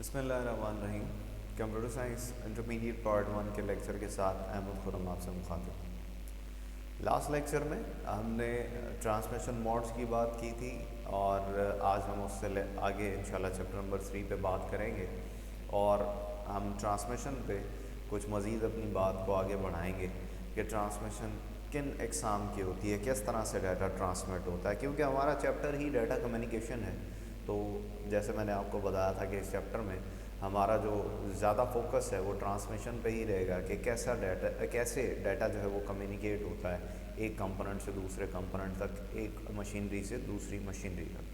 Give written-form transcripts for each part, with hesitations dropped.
बिस्मिल्लाहिर्रहमानिर्रहीम। Computer science intermediate part 1 के lecture के साथ अहमद खुर्रम आपसे मुखातिब। लास्ट लेक्चर में हमने ट्रांसमिशन मोड्स की बात की थी और आज हम उससे आगे इंशाल्लाह चैप्टर नंबर 3 पे बात करेंगे और हम ट्रांसमिशन पे कुछ मज़ीद अपनी बात को आगे बढ़ाएंगे कि ट्रांसमिशन किन एग्ज़ाम की होती है, किस तरह से डाटा ट्रांसमिट होता है, क्योंकि हमारा चैप्टर ही डाटा कम्युनिकेशन है। तो जैसे मैंने आपको बताया था कि इस चैप्टर में हमारा जो ज़्यादा फोकस है वो ट्रांसमिशन पे ही रहेगा कि कैसे डाटा जो है वो कम्युनिकेट होता है एक कंपोनेंट से दूसरे कंपोनेंट तक, एक मशीनरी से दूसरी मशीनरी तक।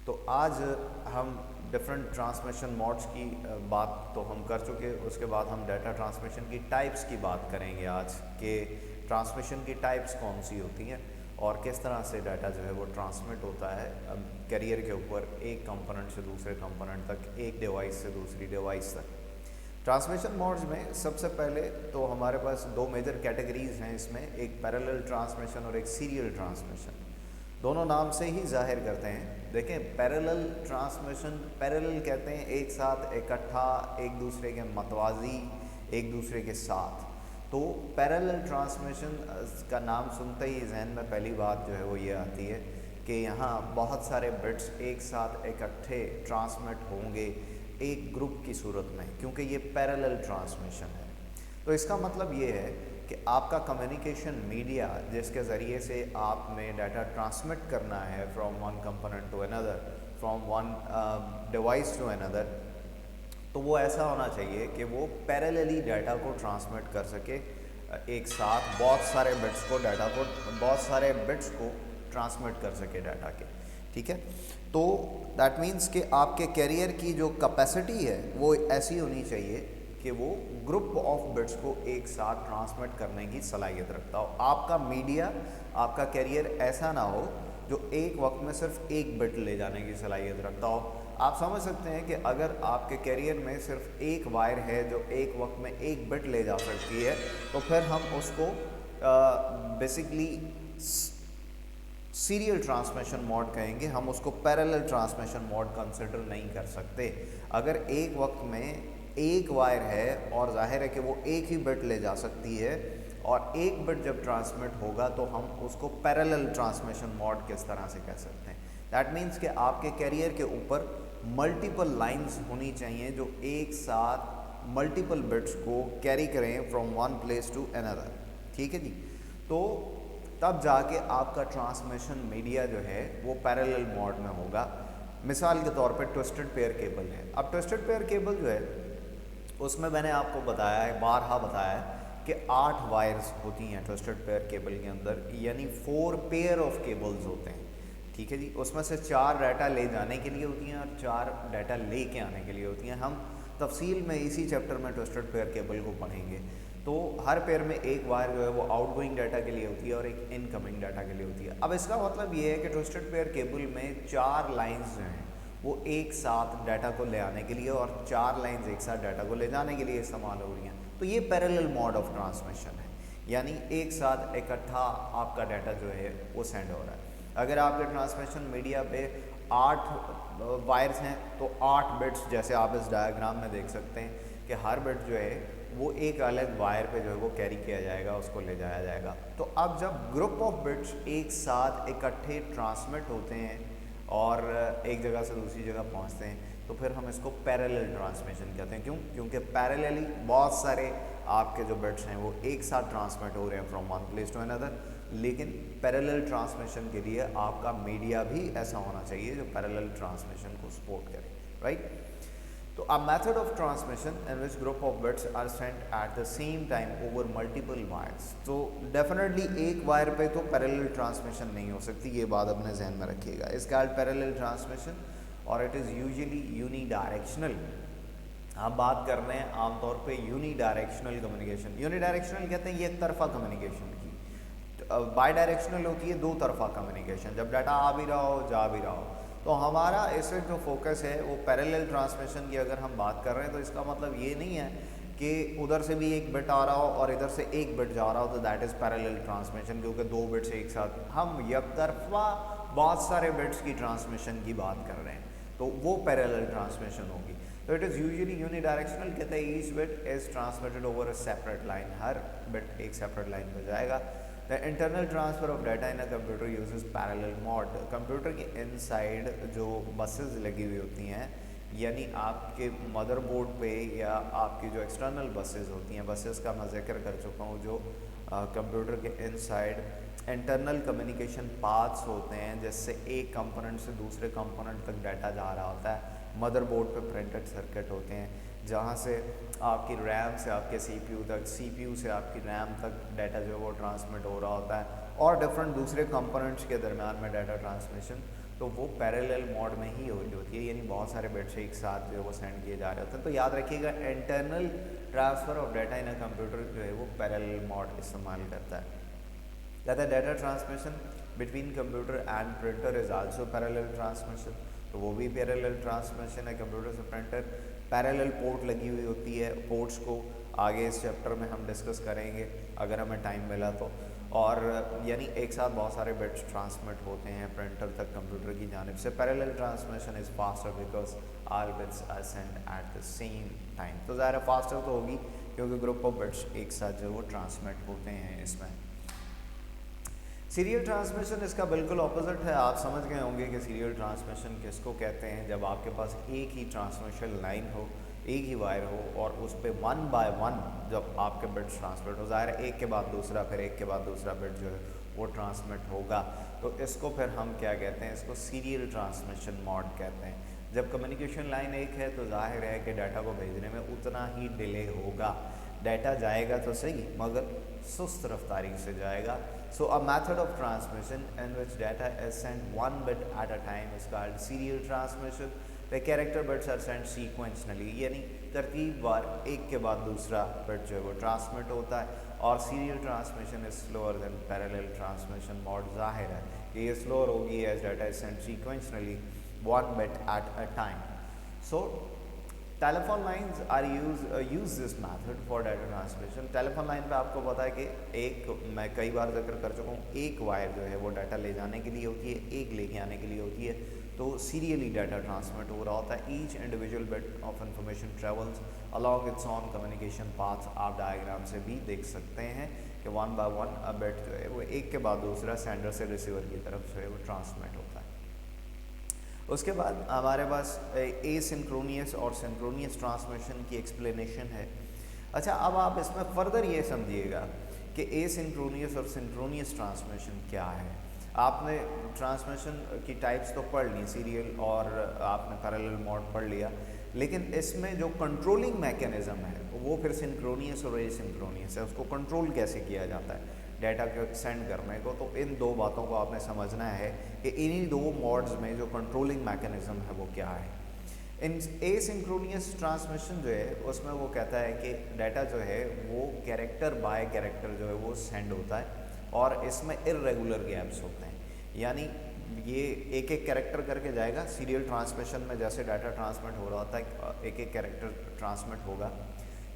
तो आज हम डिफरेंट ट्रांसमिशन मोड्स की बात तो हम कर चुके, उसके बाद हम डाटा ट्रांसमिशन की टाइप्स की बात करेंगे आज कि ट्रांसमिशन की टाइप्स कौन सी होती हैं और किस तरह से डाटा जो है वो ट्रांसमिट होता है कैरियर के ऊपर एक कंपोनेंट से दूसरे कंपोनेंट तक, एक डिवाइस से दूसरी डिवाइस तक। ट्रांसमिशन मोड्स में सबसे पहले तो हमारे पास दो मेजर कैटेगरीज हैं इसमें, एक पैरेलल ट्रांसमिशन और एक सीरियल ट्रांसमिशन। दोनों नाम से ही जाहिर करते हैं। देखें, पैरेलल ट्रांसमिशन, पैरेलल कहते हैं एक साथ, इकट्ठा, एक दूसरे के मतवाजी, एक दूसरे के साथ। तो पैरेलल ट्रांसमिशन का नाम सुनते ही जहन में पहली बात जो है वो ये आती है कि यहाँ बहुत सारे बिट्स एक साथ इकट्ठे ट्रांसमिट होंगे एक ग्रुप की सूरत में, क्योंकि ये पैरेलल ट्रांसमिशन है। तो इसका मतलब ये है कि आपका कम्युनिकेशन मीडिया जिसके ज़रिए से आपने डाटा ट्रांसमिट करना है from one component to another, from one device to another, तो वो ऐसा होना चाहिए कि वो पैरेलली डाटा को ट्रांसमिट कर सके एक साथ, बहुत सारे सारे बिट्स को ट्रांसमिट कर सके डाटा के। ठीक है, तो दैट मीन्स कि आपके कैरियर की जो कैपेसिटी है वो ऐसी होनी चाहिए कि वो ग्रुप ऑफ बिट्स को एक साथ ट्रांसमिट करने की सलाहियत रखता हो। आपका मीडिया, आपका कैरियर ऐसा ना हो जो एक वक्त में सिर्फ एक बिट ले जाने की सलाहियत रखता हो। आप समझ सकते हैं कि अगर आपके कैरियर में सिर्फ एक वायर है जो एक वक्त में एक बिट ले जा सकती है, तो फिर हम उसको बेसिकली सीरियल ट्रांसमिशन मोड कहेंगे, हम उसको पैरेलल ट्रांसमिशन मोड कंसिडर नहीं कर सकते। अगर एक वक्त में एक वायर है और जाहिर है कि वो एक ही बिट ले जा सकती है और एक बिट जब ट्रांसमिट होगा तो हम उसको पैरेलल ट्रांसमिशन मोड किस तरह से कह सकते हैं। दैट मीन्स कि आपके कैरियर के ऊपर मल्टीपल लाइंस होनी चाहिए जो एक साथ मल्टीपल बिट्स को कैरी करें from one place to another. ठीक है जी, तो तब जाके आपका ट्रांसमिशन मीडिया जो है वो पैरेलल मोड में होगा। मिसाल के तौर पे ट्विस्टेड पेयर केबल है। अब ट्विस्टेड पेयर केबल जो है उसमें मैंने आपको बताया है, बारहा बताया है कि 8 वायर्स होती हैं ट्विस्टेड पेयर केबल के अंदर, यानी 4 पेयर ऑफ केबल्स होते हैं। ठीक है जी, उसमें से 4 डाटा ले जाने के लिए होती हैं और 4 डाटा ले के आने के लिए होती हैं। हम तफसील में इसी चैप्टर में ट्विस्टेड पेयर केबल को पढ़ेंगे। तो हर पेयर में एक वायर जो है वो आउटगोइंग डाटा के लिए होती है और एक इनकमिंग डाटा के लिए होती है। अब इसका मतलब ये है कि ट्विस्टेड पेयर केबल में 4 लाइंस जो हैं वो एक साथ डाटा को ले आने के लिए और 4 लाइंस एक साथ डाटा को ले जाने के लिए इस्तेमाल हो रही हैं। तो ये पैरेलल मोड ऑफ ट्रांसमिशन है, यानी एक साथ इकट्ठा आपका डाटा जो है वो सेंड हो रहा है। अगर आपके ट्रांसमिशन मीडिया पे 8 वायर्स हैं तो 8 बिट्स, जैसे आप इस डायग्राम में देख सकते हैं कि हर बिट जो है वो एक अलग वायर पे जो है वो कैरी किया जाएगा, उसको ले जाया जाएगा। तो अब जब ग्रुप ऑफ बिट्स एक साथ इकट्ठे ट्रांसमिट होते हैं और एक जगह से दूसरी जगह पहुंचते हैं तो फिर हम इसको पैरेलल ट्रांसमिशन कहते हैं। क्यों? क्योंकि पैरेलली बहुत सारे आपके जो बिट्स हैं वो एक साथ ट्रांसमिट हो रहे हैं from one place to another, लेकिन पैरेलल ट्रांसमिशन के लिए आपका मीडिया भी ऐसा होना चाहिए जो पैरेलल ट्रांसमिशन को सपोर्ट करे, राइट। तो a method of transmission in which group of bits are sent at the same time over multiple wires। तो डेफिनेटली एक वायर पे तो पैरेलल ट्रांसमिशन नहीं हो सकती, ये बात अपने जहन में रखिएगा। इट्स कॉल्ड पैरेलल ट्रांसमिशन और इट इज़ यूजुअली यूनिडायरेक्शनल। हम बात कर रहे हैं आमतौर पे यूनिडायरेक्शनल कम्युनिकेशन। यूनिडायरेक्शनल कहते हैं एक तरफा कम्युनिकेशन की, बाई डायरेक्शनल होती है दो तरफा कम्युनिकेशन, जब डाटा आ भी रहा हो जा भी रहा हो। तो हमारा इसमें जो फोकस है वो पैरेलल ट्रांसमिशन की अगर हम बात कर रहे हैं तो इसका मतलब ये नहीं है कि उधर से भी एक बिट आ रहा हो और इधर से एक बिट जा रहा हो, तो दैट इज़ पैरेलल ट्रांसमिशन, क्योंकि 2 बिट्स एक साथ। हम एक तरफा बहुत सारे बिट्स की ट्रांसमिशन की बात कर रहे हैं। तो वो पैरेलल ट्रांसमिशन होगी। तो इट इज़ यूजुअली यूनिडायरेक्शनल, कहते हैं each bit is transmitted over a separate line, her bit एक सेपरेट लाइन पर जाएगा। The internal transfer of data in a computer uses parallel mode. Computer के इनसाइड जो buses लगी हुई होती हैं, यानी आपके मदरबोर्ड पे या आपकी जो एक्सटर्नल बसेस होती हैं, बसेस का मैं जिक्र कर चुका हूँ, जो कंप्यूटर के इनसाइड इंटरनल कम्युनिकेशन पाथ्स होते हैं, जिससे एक कंपोनेंट से दूसरे कंपोनेंट तक डाटा जा रहा होता है। मदरबोर्ड पे प्रिंटेड सर्किट होते हैं, जहाँ से आपकी रैम से आपके सीपीयू तक, सीपीयू से आपकी रैम तक डाटा जो है वो ट्रांसमिट हो रहा होता है, और डिफरेंट दूसरे कंपोनेंट्स के दरमियान में डाटा ट्रांसमिशन, तो वो पैरेलल मोड में ही हो रही होती है, यानी बहुत सारे बिट्स एक साथ जो है वो सेंड किए जा रहे होते हैं। तो याद रखिएगा, internal transfer of data in a computer जो है वो पैरेलल मोड इस्तेमाल करता है। कहता है data transmission between computer and printer is also parallel transmission, तो वो भी पैरेलल ट्रांसमिशन है कंप्यूटर से प्रिंटर। पैरेलल पोर्ट लगी हुई होती है, पोर्ट्स को आगे इस चैप्टर में हम डिस्कस करेंगे अगर हमें टाइम मिला तो। और यानी एक साथ बहुत सारे बिट्स ट्रांसमिट होते हैं प्रिंटर तक कंप्यूटर की जानिब से। Parallel transmission is faster because all bits are send at the same time. तो ज़ाहिर फास्टर तो होगी क्योंकि ग्रुप ऑफ बिट्स एक साथ जो वो ट्रांसमिट होते हैं इसमें। सीरियल ट्रांसमिशन इसका बिल्कुल ऑपोजिट है। आप समझ गए होंगे कि सीरियल ट्रांसमिशन किसको कहते हैं। जब आपके पास एक ही ट्रांसमिशन लाइन हो, एक ही वायर हो, और उस पर वन बाय वन जब आपके बिट्स ट्रांसमिट हो, ज़ाहिर एक के बाद दूसरा, फिर एक के बाद दूसरा बिट जो है वो ट्रांसमिट होगा, तो इसको फिर हम क्या कहते हैं, इसको सीरियल ट्रांसमिशन मोड कहते हैं। जब कम्युनिकेशन लाइन एक है तो जाहिर है कि डाटा को भेजने में उतना ही डिले होगा। डाटा जाएगा तो सही, मगर सुस्त रफ्तारी से जाएगा। So a method of transmission in which data is sent one bit at a time is called serial transmission. The character bits are sent sequentially, यानी तरतीबवार एक के बाद दूसरा बिट जो है वो ट्रांसमिट होता है। और serial transmission is slower than parallel transmission mode. जाहिर है कि ये स्लोअर होगी as data is sent sequentially one bit at a time. So telephone lines are use this method for data transmission. Telephone line पे आपको पता है कि एक, मैं कई बार जिक्र कर चुका हूँ, एक वायर जो है वो डाटा ले जाने के लिए होती है, एक लेके आने के लिए होती है, तो सीरियली डाटा ट्रांसमिट हो रहा होता है। Each individual bit of information travels along its on communication path. आप डायग्राम से भी देख सकते हैं कि वन बाय वन बिट जो है वो एक के बाद दूसरा सेंडर से रिसीवर की तरफ जो है वो ट्रांसमिट होता है। उसके बाद हमारे पास एसिंक्रोनियस और सिंक्रोनियस ट्रांसमिशन की एक्सप्लेनेशन है। अच्छा, अब आप इसमें फर्दर ये समझिएगा कि एसिंक्रोनियस और सिंक्रोनियस ट्रांसमिशन क्या है। आपने ट्रांसमिशन की टाइप्स तो पढ़ ली, सीरियल और आपने पैरेलल मोड पढ़ लिया, लेकिन इसमें जो कंट्रोलिंग मैकेनिज़्म है वो फिर सिंक्रोनियस और एसिंक्रोनियस है। उसको कंट्रोल कैसे किया जाता है डाटा को सेंड करने को, तो इन दो बातों को आपने समझना है कि इन्हीं दो मोड्स में जो कंट्रोलिंग मैकेनिज़्म है वो क्या है। इन एसिंक्रोनियस ट्रांसमिशन जो है उसमें वो कहता है कि डाटा जो है वो कैरेक्टर बाय कैरेक्टर जो है वो सेंड होता है, और इसमें इर्रेगुलर गैप्स होते हैं, यानी ये एक एक कैरेक्टर करके जाएगा। सीरियल ट्रांसमिशन में जैसे डाटा ट्रांसमिट हो रहा होता है, एक एक कैरेक्टर ट्रांसमिट होगा,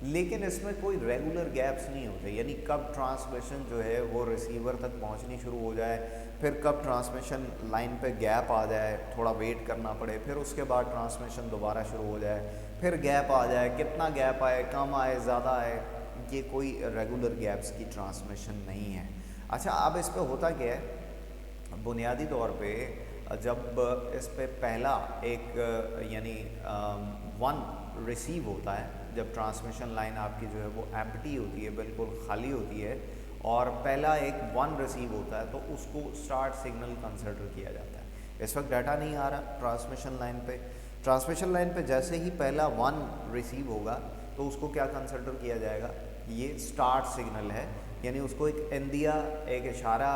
लेकिन इसमें कोई रेगुलर गैप्स नहीं होते, यानी कब ट्रांसमिशन जो है वो रिसीवर तक पहुंचनी शुरू हो जाए, फिर कब ट्रांसमिशन लाइन पे गैप आ जाए, थोड़ा वेट करना पड़े, फिर उसके बाद ट्रांसमिशन दोबारा शुरू हो जाए, फिर गैप आ जाए, कितना गैप आए, कम आए, ज़्यादा आए, ये कोई रेगुलर गैप्स की ट्रांसमिशन नहीं है। अच्छा, अब इस पर होता क्या है, बुनियादी तौर पे जब इस पे पहला एक यानी वन रिसीव होता है, जब ट्रांसमिशन लाइन आपकी जो है वो एम्प्टी होती है, बिल्कुल खाली होती है, और पहला एक वन रिसीव होता है, तो उसको स्टार्ट सिग्नल कंसिडर किया जाता है। इस वक्त डाटा नहीं आ रहा ट्रांसमिशन लाइन पे। ट्रांसमिशन लाइन पे जैसे ही पहला वन रिसीव होगा तो उसको क्या कंसिडर किया जाएगा, ये स्टार्ट सिग्नल है, यानी उसको एक इंदिया, एक इशारा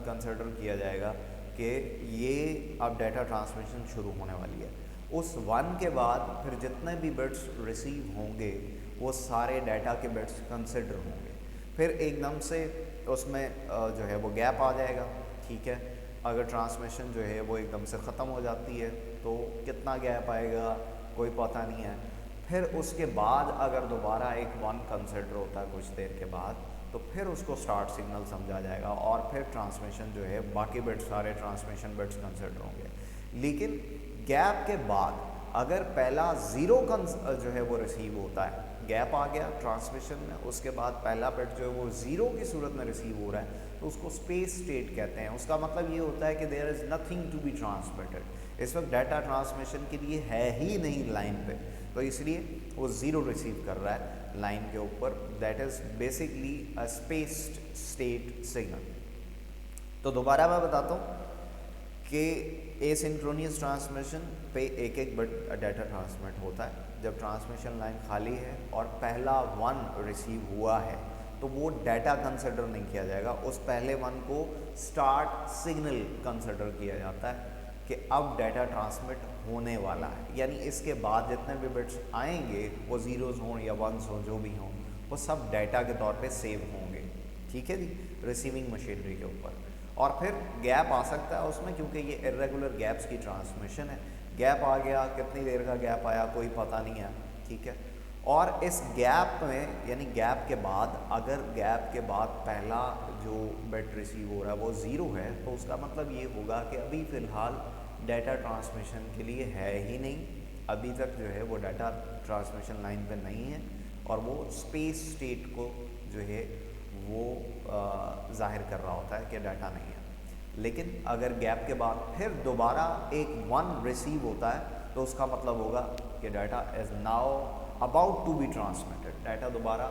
कंसिडर किया जाएगा कि ये अब डाटा ट्रांसमिशन शुरू होने वाली है। उस वन के बाद फिर जितने भी बिट्स रिसीव होंगे वो सारे डाटा के बिट्स कंसिडर होंगे, फिर एकदम से उसमें जो है वो गैप आ जाएगा। ठीक है, अगर ट्रांसमिशन जो है वो एकदम से ख़त्म हो जाती है तो कितना गैप आएगा कोई पता नहीं है। फिर उसके बाद अगर दोबारा एक वन कंसिडर होता है कुछ देर के बाद, तो फिर उसको स्टार्ट सिग्नल समझा जाएगा, और फिर ट्रांसमिशन जो है बाकी बिट्स सारे ट्रांसमिशन बिट्स कंसिडर होंगे। लेकिन गैप के बाद अगर पहला ज़ीरो जो है वो रिसीव होता है, गैप आ गया ट्रांसमिशन में, उसके बाद पहला बिट जो है वो ज़ीरो की सूरत में रिसीव हो रहा है, तो उसको स्पेस स्टेट कहते हैं। उसका मतलब ये होता है कि there is nothing to be transmitted, इस वक्त डाटा ट्रांसमिशन के लिए है ही नहीं लाइन पे, तो इसलिए वो ज़ीरो रिसीव कर रहा है लाइन के ऊपर। That is basically a spaced state signal. तो दोबारा मैं बताता हूँ कि एसिंक्रोनियस ट्रांसमिशन पे एक एक बिट डाटा ट्रांसमिट होता है। जब ट्रांसमिशन लाइन खाली है और पहला वन रिसीव हुआ है तो वो डाटा कंसिडर नहीं किया जाएगा, उस पहले वन को स्टार्ट सिग्नल कंसिडर किया जाता है कि अब डाटा ट्रांसमिट होने वाला है। यानी इसके बाद जितने भी बिट्स आएंगे वो ज़ीरोज़ हों या वंस हों, जो भी हों, वो सब डाटा के तौर पे सेव होंगे। ठीक है जी, रिसीविंग मशीनरी के ऊपर। और फिर गैप आ सकता है उसमें, क्योंकि ये इर्रेगुलर गैप्स की ट्रांसमिशन है। गैप आ गया, कितनी देर का गैप आया कोई पता नहीं है, ठीक है। और इस गैप में, यानी गैप के बाद, अगर गैप के बाद पहला जो बिट रिसीव हो रहा है वो ज़ीरो है, तो उसका मतलब ये होगा कि अभी फ़िलहाल डाटा ट्रांसमिशन के लिए है ही नहीं, अभी तक जो है वो डाटा ट्रांसमिशन लाइन पे नहीं है, और वो स्पेस स्टेट को जो है वो ज़ाहिर कर रहा होता है कि डाटा नहीं है। लेकिन अगर गैप के बाद फिर दोबारा एक वन रिसीव होता है, तो उसका मतलब होगा कि data is now about to be transmitted, data दोबारा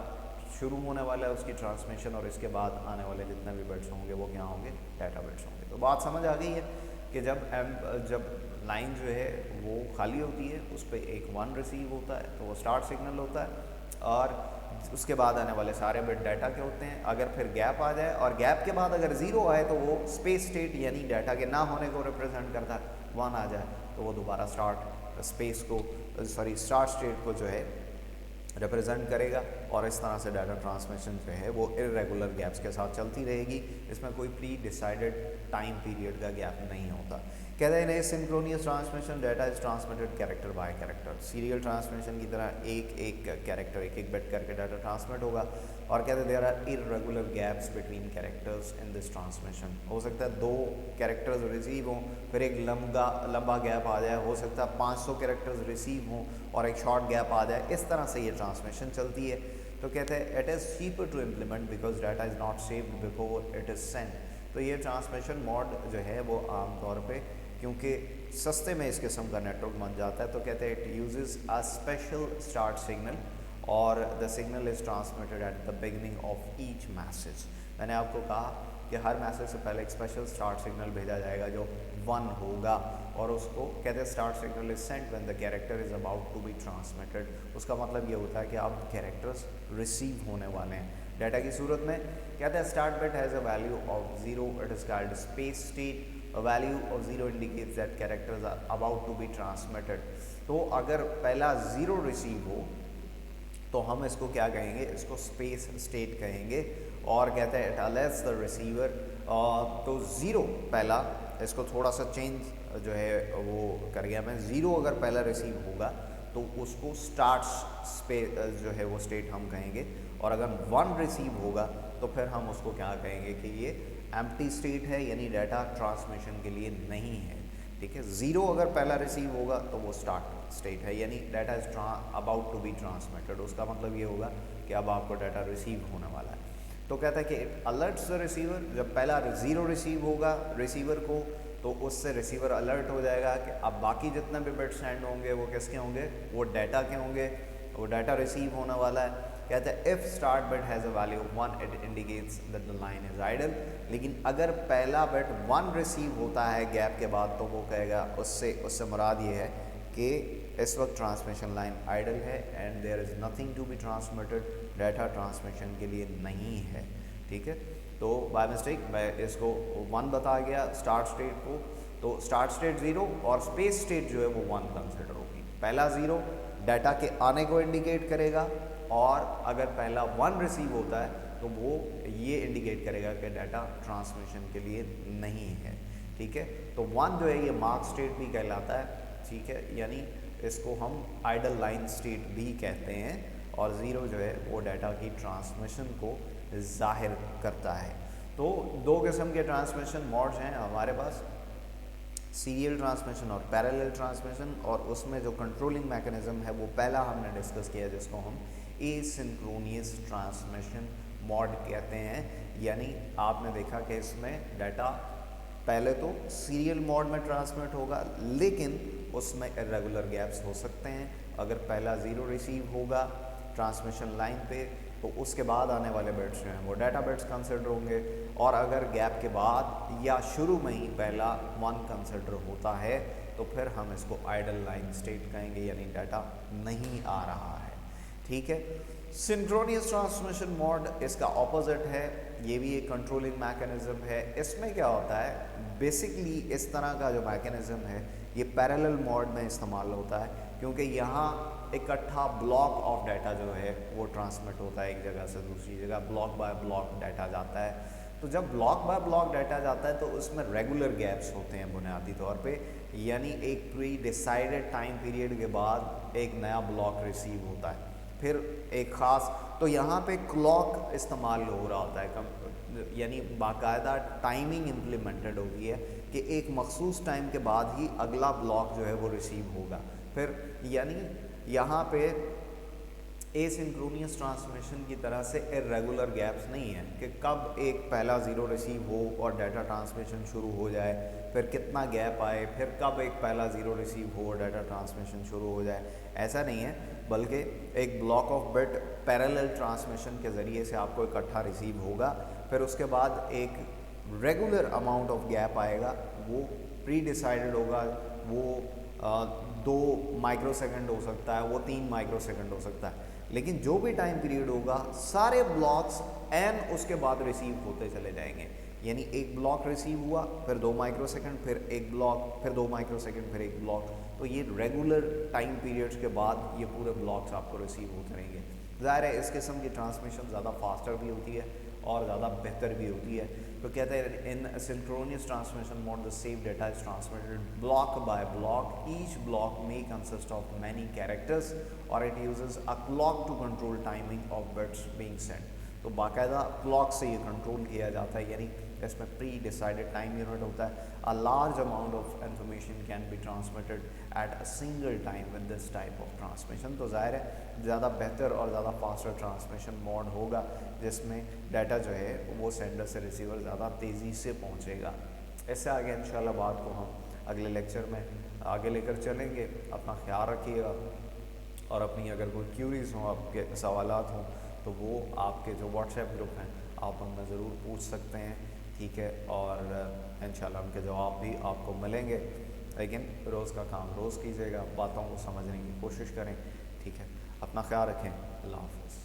शुरू होने वाला है उसकी ट्रांसमिशन, और इसके बाद आने वाले जितने भी बिट्स होंगे वो क्या होंगे, डाटा बिट्स होंगे। तो बात समझ आ गई है कि जब लाइन जो है वो खाली होती है, उस पर एक वन रिसीव होता है तो वो स्टार्ट सिग्नल होता है, और उसके बाद आने वाले सारे बिट डाटा के होते हैं। अगर फिर गैप आ जाए और गैप के बाद अगर ज़ीरो आए तो वो स्पेस स्टेट यानी डाटा के ना होने को रिप्रेजेंट करता है। वन आ जाए तो वो दोबारा स्टार्ट स्टेट को जो है रिप्रेजेंट करेगा, और इस तरह से डाटा ट्रांसमिशन जो है वो इर्रेगुलर गैप्स के साथ चलती रहेगी। इसमें कोई प्री डिसाइडेड टाइम पीरियड का गैप नहीं होता। कहते हैं asynchronous transmission data is transmitted character by character, serial transmission की तरह एक एक कैरेक्टर, एक एक बिट करके डाटा ट्रांसमिट होगा। और कहते हैं there are irregular gaps between characters in this transmission. हो सकता है 2 कैरेक्टर्स रिसीव हों, फिर एक लंबा गैप आ जाए, हो सकता है 500 कैरेक्टर्स रिसीव हों और एक शॉर्ट गैप आ जाए। इस तरह से ये ट्रांसमिशन चलती है। तो कहते हैं it is cheaper to implement because data is not saved before it is send. तो ये ट्रांसमिशन मोड जो है वो आमतौर पे क्योंकि सस्ते में इस किस्म का नेटवर्क बन जाता है, तो कहते हैं it uses a special start signal और the signal is transmitted at the beginning of each message. मैंने आपको कहा कि हर मैसेज से पहले एक स्पेशल स्टार्ट सिग्नल भेजा जाएगा जो 1 होगा, और उसको कहते हैं start signal is sent when the character is about to be transmitted. उसका मतलब ये होता है कि अब कैरेक्टर्स रिसीव होने वाले हैं डाटा की सूरत में। कहते हैं start bit has a value of 0, it is called space state. A value of 0 indicates that characters are about to be transmitted। तो अगर पहला 0 रिसीव हो तो हम इसको क्या कहेंगे, इसको स्पेस स्टेट कहेंगे। और कहते हैं इट अलाउज द रिसीवर, तो 0 पहला, इसको थोड़ा सा चेंज जो है वो कर गया मैं। 0 अगर पहला रिसीव होगा तो उसको स्टार्ट जो है वो स्टेट हम कहेंगे, और अगर 1 रिसीव होगा तो फिर हम उसको क्या कहेंगे कि ये एम्प्टी स्टेट है, यानी डाटा ट्रांसमिशन के लिए नहीं है। ठीक है, 0 अगर पहला रिसीव होगा तो वो स्टार्ट स्टेट है, यानी data is about to be transmitted. उसका मतलब ये होगा कि अब आपको डाटा रिसीव होने वाला है। तो कहता है कि इट अलर्ट्स द रिसीवर, जब पहला 0 रिसीव होगा रिसीवर को, तो उससे रिसीवर अलर्ट हो जाएगा कि अब बाकी जितने भी बिट्स सेंड होंगे वो किसके होंगे, वो डाटा के होंगे, वो डाटा रिसीव होने वाला है। कहते हैं if start bit has a value of 1 it indicates that the line is idle. लेकिन अगर पहला बिट 1 रिसीव होता है गैप के बाद, तो वो कहेगा, उससे मुराद ये है कि इस वक्त ट्रांसमिशन लाइन आइडल है and there is nothing to be transmitted, data transmission के लिए नहीं है। ठीक है, तो बाय मिस्टेक मैं इसको 1 बता गया स्टार्ट स्टेट को, तो स्टार्ट स्टेट 0 और स्पेस स्टेट जो है वो 1 कंसिडर होगी। पहला 0 डाटा के आने को इंडिकेट करेगा, और अगर पहला 1 रिसीव होता है तो वो ये इंडिकेट करेगा कि डाटा ट्रांसमिशन के लिए नहीं है। ठीक है, तो 1 जो है ये मार्क स्टेट भी कहलाता है। ठीक है, यानी इसको हम आइडल लाइन स्टेट भी कहते हैं, और 0 जो है वो डाटा की ट्रांसमिशन को जाहिर करता है। तो 2 किस्म के ट्रांसमिशन मोड्स हैं हमारे पास। सीरियल ट्रांसमिशन और पैरेलल ट्रांसमिशन, और उसमें जो कंट्रोलिंग मैकेनिज्म है वो पहला हमने डिस्कस किया जिसको हम एसिंक्रोनियस ट्रांसमिशन मोड कहते हैं। यानी आपने देखा कि इसमें डाटा पहले तो सीरियल मोड में ट्रांसमिट होगा, लेकिन उसमें इरेगुलर गैप्स हो सकते हैं। अगर पहला ज़ीरो रिसीव होगा ट्रांसमिशन लाइन पे तो उसके बाद आने वाले बिट्स जो हैं वो डाटा बिट्स कंसिडर होंगे, और अगर गैप के बाद या शुरू में ही पहला 1 कंसिडर होता है तो फिर हम इसको आइडल लाइन स्टेट कहेंगे, यानी डाटा नहीं आ रहा है। ठीक है। सिंक्रोनियस ट्रांसमिशन मोड इसका ऑपोजिट है, ये भी एक कंट्रोलिंग मैकेनिज्म है। इसमें क्या होता है, बेसिकली इस तरह का जो मैकेनिज्म है ये पैरेलल मोड में इस्तेमाल होता है, क्योंकि यहाँ इकट्ठा ब्लॉक ऑफ डाटा जो है वो ट्रांसमिट होता है एक जगह से दूसरी जगह, ब्लॉक बाय ब्लॉक डाटा जाता है। तो जब ब्लॉक बाय ब्लॉक डाटा जाता है तो उसमें रेगुलर गैप्स होते हैं बुनियादी तौर पे, यानी एक प्री डिसाइडेड टाइम पीरियड के बाद एक नया ब्लॉक रिसीव होता है, फिर एक ख़ास, तो यहाँ पे क्लॉक इस्तेमाल हो रहा होता है, यानी बाकायदा टाइमिंग इम्प्लीमेंटेड होती है कि एक मखसूस टाइम के बाद ही अगला ब्लॉक जो है वो रिसीव होगा। फिर यानी यहाँ पे एसिंक्रोनियस ट्रांसमिशन की तरह से इरेगुलर गैप्स नहीं है कि कब एक पहला ज़ीरो रिसीव हो और डाटा ट्रांसमिशन शुरू हो जाए, फिर कितना गैप आए, फिर कब एक पहला ज़ीरो रिसीव हो और डाटा ट्रांसमिशन शुरू हो जाए, ऐसा नहीं है। बल्कि एक block of bit parallel transmission के ज़रिए से आपको इकट्ठा रिसीव होगा, फिर उसके बाद एक रेगुलर अमाउंट ऑफ गैप आएगा, वो प्री डिसाइडेड होगा, वो 2 माइक्रोसेकंड हो सकता है, वो 3 माइक्रोसेकंड हो सकता है, लेकिन जो भी टाइम पीरियड होगा सारे ब्लॉक्स एन उसके बाद रिसीव होते चले जाएंगे। यानी एक ब्लॉक रिसीव हुआ, फिर 2 माइक्रोसेकंड, फिर एक ब्लॉक, फिर 2 माइक्रोसेकंड, फिर एक ब्लॉक, तो ये रेगुलर टाइम पीरियड्स के बाद ये पूरे ब्लॉक्स आपको रिसीव होते रहेंगे। ज़ाहिर है इस किस्म की ट्रांसमिशन ज़्यादा फास्टर भी होती है और ज़्यादा बेहतर भी होती है। तो कहते हैं in synchronous transmission mode the save data is transmitted block by block, each block may consist of many characters और it uses a clock to control timing of bits being sent. तो बाकायदा क्लॉक से ये control किया जाता है, यानी इसमें प्री डिसाइडेड टाइम यूनिट होता है। A large amount of information can be transmitted at a single time with this type of transmission. तो ज़ाहिर है ज़्यादा बेहतर और ज़्यादा फास्टर ट्रांसमिशन मोड होगा, जिसमें डाटा जो है वो सेंडर से रिसीवर ज़्यादा तेज़ी से पहुँचेगा। इससे आगे इंशाल्लाह बात को हम अगले लेक्चर में आगे लेकर चलेंगे। अपना ख्याल रखिएगा, और अपनी अगर कोई क्यूरीज हों, आपके सवालात हों, तो वो आपके जो व्हाट्सएप ग्रुप हैं आप उनमें ज़रूर पूछ सकते हैं। ठीक है, और इंशाल्लाह उनके जवाब भी आपको मिलेंगे। लेकिन रोज़ का काम रोज़ कीजिएगा, बातों को समझने की कोशिश करें। ठीक है, अपना ख्याल रखें। अल्लाह हाफ़िज़।